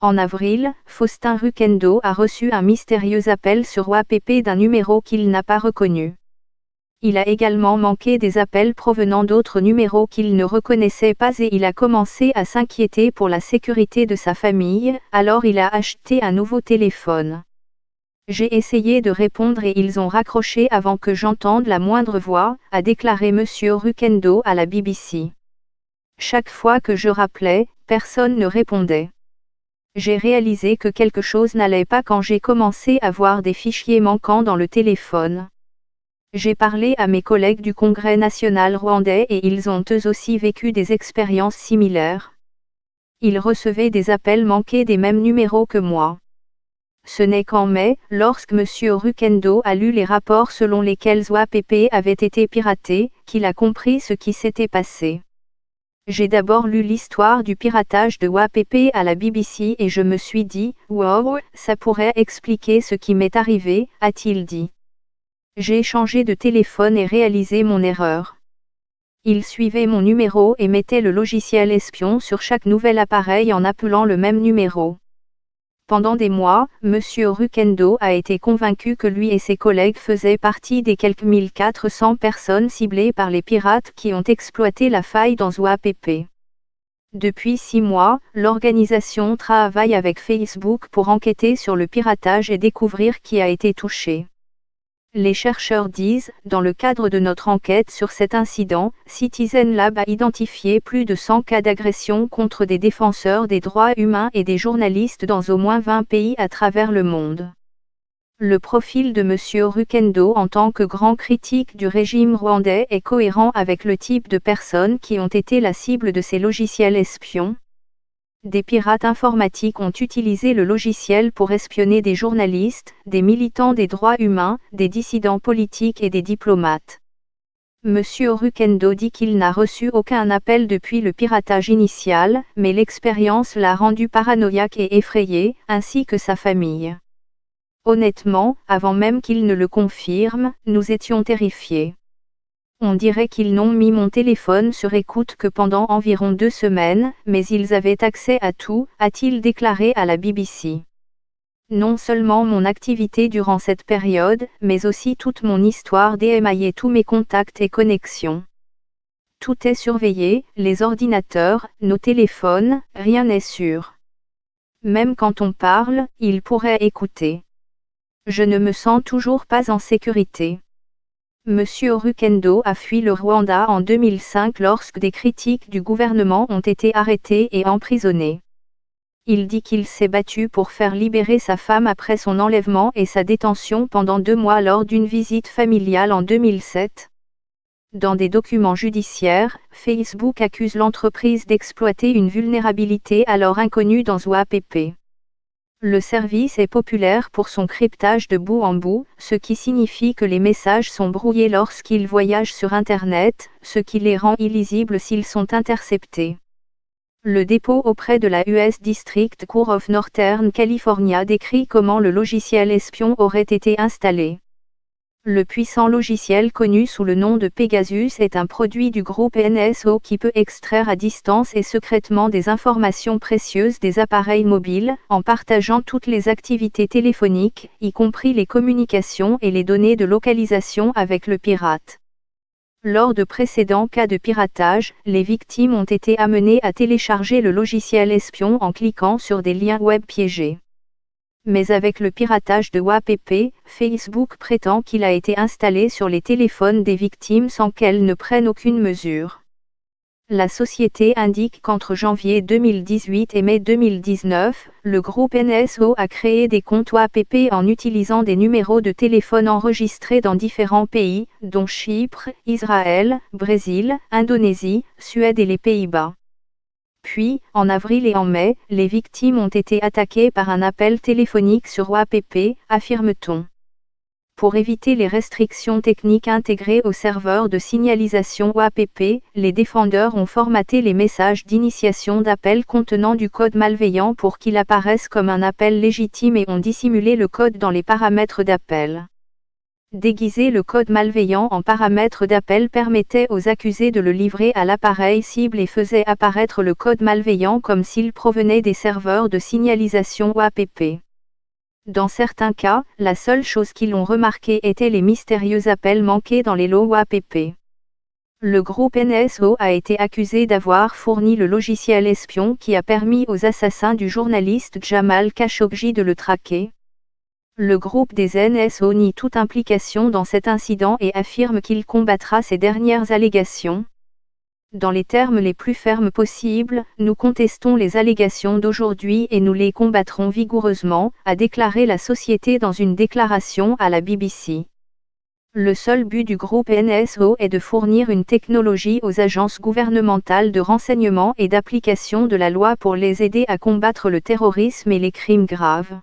En avril, Faustin Ruckendo a reçu un mystérieux appel sur WhatsApp d'un numéro qu'il n'a pas reconnu. Il a également manqué des appels provenant d'autres numéros qu'il ne reconnaissait pas et il a commencé à s'inquiéter pour la sécurité de sa famille, alors il a acheté un nouveau téléphone. J'ai essayé de répondre et ils ont raccroché avant que j'entende la moindre voix, a déclaré Monsieur Ruckendo à la BBC. Chaque fois que je rappelais, personne ne répondait. J'ai réalisé que quelque chose n'allait pas quand j'ai commencé à voir des fichiers manquants dans le téléphone. J'ai parlé à mes collègues du Congrès national rwandais et ils ont eux aussi vécu des expériences similaires. Ils recevaient des appels manqués des mêmes numéros que moi. Ce n'est qu'en mai, lorsque M. Ruckendo a lu les rapports selon lesquels WhatsApp avait été piraté, qu'il a compris ce qui s'était passé. J'ai d'abord lu l'histoire du piratage de WhatsApp à la BBC et je me suis dit, wow, ça pourrait expliquer ce qui m'est arrivé, a-t-il dit. J'ai changé de téléphone et réalisé mon erreur. Il suivait mon numéro et mettait le logiciel espion sur chaque nouvel appareil en appelant le même numéro. Pendant des mois, M. Ruckendo a été convaincu que lui et ses collègues faisaient partie des quelques 1400 personnes ciblées par les pirates qui ont exploité la faille dans WhatsApp. Depuis 6 mois, l'organisation travaille avec Facebook pour enquêter sur le piratage et découvrir qui a été touché. Les chercheurs disent, dans le cadre de notre enquête sur cet incident, Citizen Lab a identifié plus de 100 cas d'agression contre des défenseurs des droits humains et des journalistes dans au moins 20 pays à travers le monde. Le profil de M. Ruckendo en tant que grand critique du régime rwandais est cohérent avec le type de personnes qui ont été la cible de ces logiciels espions. Des pirates informatiques ont utilisé le logiciel pour espionner des journalistes, des militants des droits humains, des dissidents politiques et des diplomates. M. Ruckendo dit qu'il n'a reçu aucun appel depuis le piratage initial, mais l'expérience l'a rendu paranoïaque et effrayé, ainsi que sa famille. Honnêtement, avant même qu'il ne le confirme, nous étions terrifiés. On dirait qu'ils n'ont mis mon téléphone sur écoute que pendant environ 2 semaines, mais ils avaient accès à tout, a-t-il déclaré à la BBC. Non seulement mon activité durant cette période, mais aussi toute mon histoire d'émailler tous mes contacts et connexions. Tout est surveillé, les ordinateurs, nos téléphones, rien n'est sûr. Même quand on parle, ils pourraient écouter. Je ne me sens toujours pas en sécurité. M. Ruckendo a fui le Rwanda en 2005 lorsque des critiques du gouvernement ont été arrêtés et emprisonnés. Il dit qu'il s'est battu pour faire libérer sa femme après son enlèvement et sa détention pendant 2 mois lors d'une visite familiale en 2007. Dans des documents judiciaires, Facebook accuse l'entreprise d'exploiter une vulnérabilité alors inconnue dans WhatsApp. Le service est populaire pour son cryptage de bout en bout, ce qui signifie que les messages sont brouillés lorsqu'ils voyagent sur Internet, ce qui les rend illisibles s'ils sont interceptés. Le dépôt auprès de la US District Court of Northern California décrit comment le logiciel espion aurait été installé. Le puissant logiciel connu sous le nom de Pegasus est un produit du groupe NSO qui peut extraire à distance et secrètement des informations précieuses des appareils mobiles, en partageant toutes les activités téléphoniques, y compris les communications et les données de localisation avec le pirate. Lors de précédents cas de piratage, les victimes ont été amenées à télécharger le logiciel espion en cliquant sur des liens web piégés. Mais avec le piratage de WhatsApp, Facebook prétend qu'il a été installé sur les téléphones des victimes sans qu'elles ne prennent aucune mesure. La société indique qu'entre janvier 2018 et mai 2019, le groupe NSO a créé des comptes WhatsApp en utilisant des numéros de téléphone enregistrés dans différents pays, dont Chypre, Israël, Brésil, Indonésie, Suède et les Pays-Bas. Puis, en avril et en mai, les victimes ont été attaquées par un appel téléphonique sur WhatsApp, affirme-t-on. Pour éviter les restrictions techniques intégrées au serveur de signalisation WhatsApp, les défendeurs ont formaté les messages d'initiation d'appel contenant du code malveillant pour qu'il apparaisse comme un appel légitime et ont dissimulé le code dans les paramètres d'appel. Déguiser le code malveillant en paramètre d'appel permettait aux accusés de le livrer à l'appareil cible et faisait apparaître le code malveillant comme s'il provenait des serveurs de signalisation OAPP. Dans certains cas, la seule chose qu'ils ont remarqué était les mystérieux appels manqués dans les lots OAPP. Le groupe NSO a été accusé d'avoir fourni le logiciel espion qui a permis aux assassins du journaliste Jamal Khashoggi de le traquer. Le groupe des NSO nie toute implication dans cet incident et affirme qu'il combattra ces dernières allégations. Dans les termes les plus fermes possibles, nous contestons les allégations d'aujourd'hui et nous les combattrons vigoureusement, a déclaré la société dans une déclaration à la BBC. Le seul but du groupe NSO est de fournir une technologie aux agences gouvernementales de renseignement et d'application de la loi pour les aider à combattre le terrorisme et les crimes graves.